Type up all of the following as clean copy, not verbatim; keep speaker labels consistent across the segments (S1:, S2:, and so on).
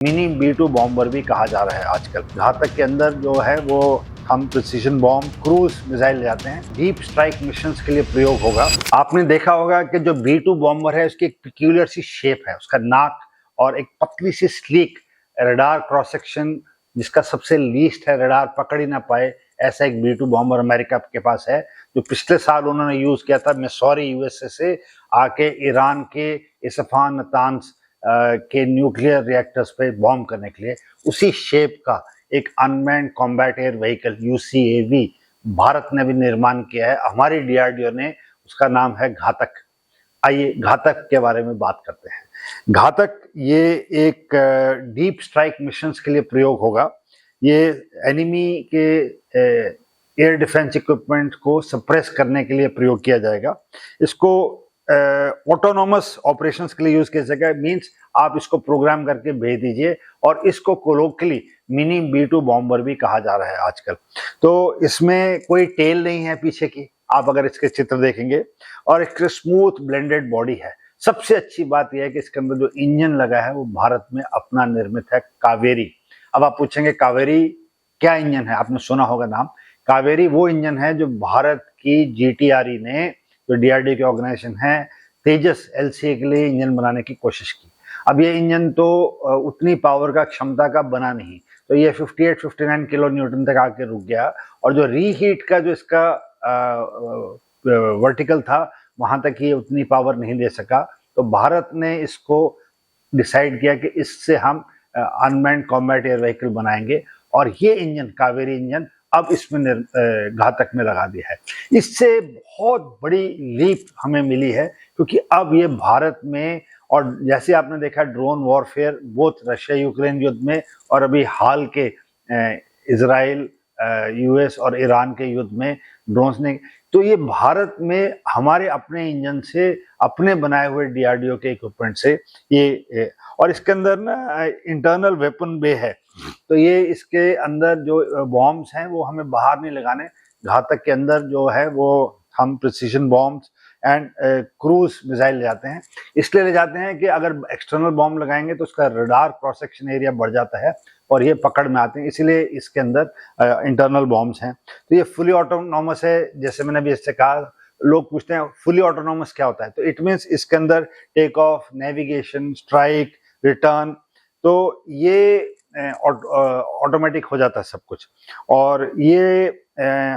S1: Mini B2 bomber भी कहा जा रहा है आजकल। घातक के अंदर जो है वो हम प्रिसीजन बॉम्ब, क्रूज मिसाइल ले जाते हैं, डीप स्ट्राइक मिशंस के लिए प्रयोग होगा। आपने देखा होगा कि जो B2 बॉम्बर है उसकी एक पिक्यूलियर सी शेप है, उसका नाक और एक पतली सी स्लीक रडार क्रॉस सेक्शन जिसका सबसे लीस्ट है, रडार पकड़ ही ना पाए, ऐसा एक B2 बॉम्बर अमेरिका के पास है जो पिछले साल उन्होंने यूज किया था मिसौरी यूएसए से आके ईरान के इसफान, नातान्स के न्यूक्लियर रिएक्टर्स पे बॉम्ब करने के लिए। उसी शेप का एक unmanned combat air vehicle UCAV Bharat ने भी निर्माण किया है, हमारी DRDO ने। उसका नाम है घातक। आइए घातक के बारे में बात करते हैं। घातक ये एक डीप स्ट्राइक मिशंस के लिए प्रयोग होगा। ये एनिमी के एयर डिफेंस इक्विपमेंट को सप्रेस करने के लिए प्रयोग किया जाएगा। इसको ऑटोनोमस ऑपरेशंस के लिए यूज किया जाएगा। मींस आप इसको प्रोग्राम करके भेज दीजिए, और इसको कोलोकली मिनी B2 बॉम्बर भी कहा जा रहा है आजकल। तो इसमें कोई टेल नहीं है पीछे की, आप अगर इसके चित्र देखेंगे, और एक स्मूथ ब्लेंडेड बॉडी है। सबसे अच्छी बात यह है कि इसके अंदर जो इंजन लगा है वो भारत में अपना निर्मित है, कावेरी। अब आप पूछेंगे कावेरी क्या इंजन है, आपने सुना होगा नाम। कावेरी वो इंजन है जो भारत की GTRE ने, जो DRDO की ऑर्गेनाइजेशन है, तेजस LCA के लिए इंजन बनाने की कोशिश की। अब ये इंजन तो उतनी पावर का, क्षमता का बना नहीं, तो ये 58-59 किलो न्यूटन तक आके रुक गया। और जो रीहीट का जो इसका वर्टिकल था, वहां तक ये उतनी पावर नहीं दे सका। तो भारत ने इसको डिसाइड किया कि इससे हम अनमैन्ड कॉम्बैट एयर व्हीकल बनाएंगे, और ये इंजन, कावेरी इंजन, अब इसमें घातक में लगा दिया है। इससे बहुत बड़ी लीप हमें मिली है, क्योंकि अब ये भारत में, और जैसे आपने देखा drone warfare both Russia Ukraine युद्ध में और अभी हाल के इजराइल, US और ईरान के युद्ध में ड्रोन्स ने, तो ये भारत में हमारे अपने इंजन से, अपने बनाए हुए DRDO के इक्विपमेंट से ये, और इसके अंदर ना इंटरनल वेपन बे है। तो ये इसके अंदर जो बॉम्ब्स हैं वो हमें बाहर नहीं लगाने। घातक के अंदर जो है वो हम precision bombs and cruise missile ले जाते हैं। इसलिए ले जाते हैं कि अगर एक्सटर्नल बॉम्ब लगाएंगे तो उसका रडार क्रॉस सेक्शन एरिया बढ़ जाता है और ये पकड़ में आते हैं, इसीलिए इसके अंदर इंटरनल बॉम्ब्स हैं। तो ये फुली ऑटोनॉमस है। जैसे मैंने अभी इससे कहा, लोग पूछते हैं फुली ऑटोनॉमस क्या होता है, तो इट मीन्स इसके अंदर take, navigation, strike, return, तो ये ऑटोमेटिक हो जाता है सब कुछ। और ये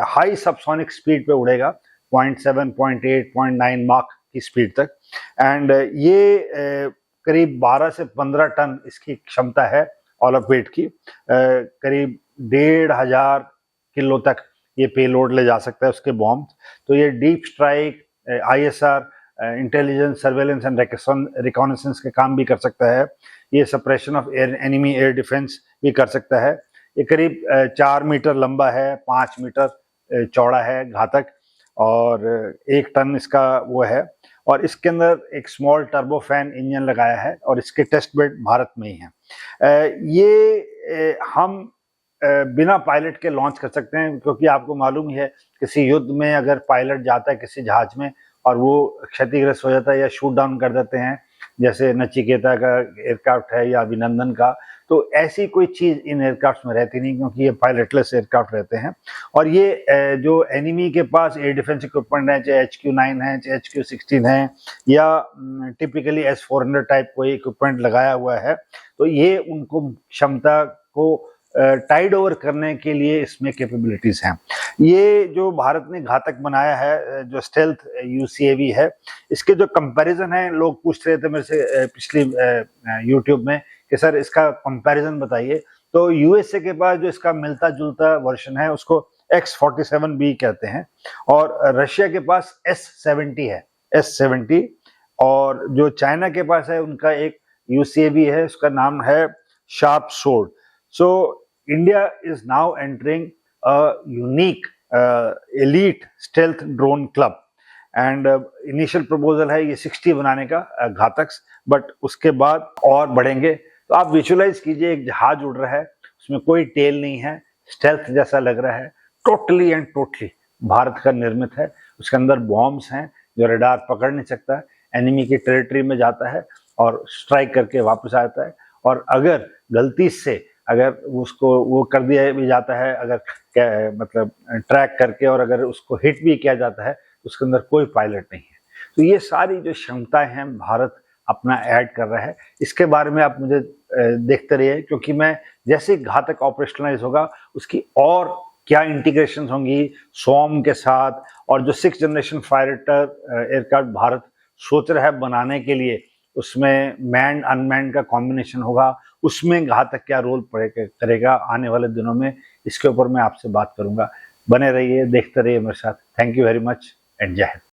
S1: हाई सबसोनिक स्पीड पे उड़ेगा, 0.7, 0.8, 0.9 माक की स्पीड तक। एंड ये करीब 12 से 15 टन इसकी क्षमता है ऑल ऑफ वेट की। करीब 1,500 किलो तक ये पेलोड ले जा सकता है उसके बॉम्ब। तो ये deep strike, ISR, intelligence, surveillance and reconnaissance के काम भी कर सकता है। ये suppression of enemy air defence भी कर सकता है। ये करीब 4 मीटर लंबा है, 5 मीटर चौड़ा है घातक, और 1 टन इसका वो है। और इसके अंदर एक स्मॉल टर्बोफैन इंजन लगाया है, और इसके टेस्ट बेड भारत में ही हैं। ये हम बिना पायलट के लॉन्च कर सकते हैं, क्योंकि आपको मालूम ही है किसी युद्ध में अगर पायलट जाता है किसी जहाज में और वो क्षतिग्रस्त हो जाता है या शूट डाउन कर देते हैं, जैसे नचिकेता का एयरक्राफ्ट है या अभिनंदन का, तो ऐसी कोई चीज इन एयरक्राफ्ट में रहती नहीं, क्योंकि ये पायलटलेस एयरक्राफ्ट रहते हैं। और ये जो एनिमी के पास एयर डिफेंस इक्विपमेंट है, चाहे HQ-9 है, चाहे HQ-16 है, या टिपिकली S-400 टाइप कोई इक्विपमेंट लगाया हुआ है, तो ये उनको क्षमता को टाइड ओवर करने के लिए इसमें कैपेबिलिटीज हैं। ये जो भारत ने घातक बनाया है, जो स्टेल्थ UCAV है, इसके जो कंपैरिजन है, लोग पूछ रहे थे मेरे से पिछली YouTube में कि सर इसका कंपैरिजन बताइए। तो USA के पास जो इसका मिलता जुलता वर्जन है उसको X-47B कहते हैं, और रशिया के पास S-70 है, S-70। और जो चाइना के पास है उनका एक UCAV है, उसका नाम है sharp sword. So India is now entering a unique elite stealth drone club, and initial proposal है ये 60 बनाने का घातक्स, बट उसके बाद और बढ़ेंगे। तो आप विजुअलाइज कीजिए, एक जहाज उड़ रहा है, उसमें कोई टेल नहीं है, स्टेल्थ जैसा लग रहा है, टोटली एंड टोटली भारत का निर्मित है। उसके अंदर बॉम्ब्स हैं जो रडार पकड़ नहीं सकता है, एनिमी की टेरिटरी में जाता है और स्ट्राइक करके वापस आता है। और अगर गलती से अगर उसको वो कर दिया भी जाता है, अगर मतलब ट्रैक करके, और अगर उसको हिट भी किया जाता है तो उसके अंदर कोई पायलट नहीं है। तो ये सारी जो क्षमताएं हैं भारत अपना ऐड कर रहा है। इसके बारे में आप मुझे देखते रहिए, क्योंकि मैं जैसे घातक ऑपरेशनलाइज होगा उसकी और क्या इंटीग्रेशन होंगी स्वॉर्म के साथ, और जो 6th generation fighter aircraft Bharat सोच रहा है बनाने के लिए, उसमें मैन्ड अनमैन्ड का कॉम्बिनेशन होगा, उसमें घातक क्या रोल करेगा आने वाले दिनों में, इसके ऊपर मैं आपसे बात करूंगा। बने रहिए, देखते रहिए मेरे साथ। Thank you very much and जय हिंद।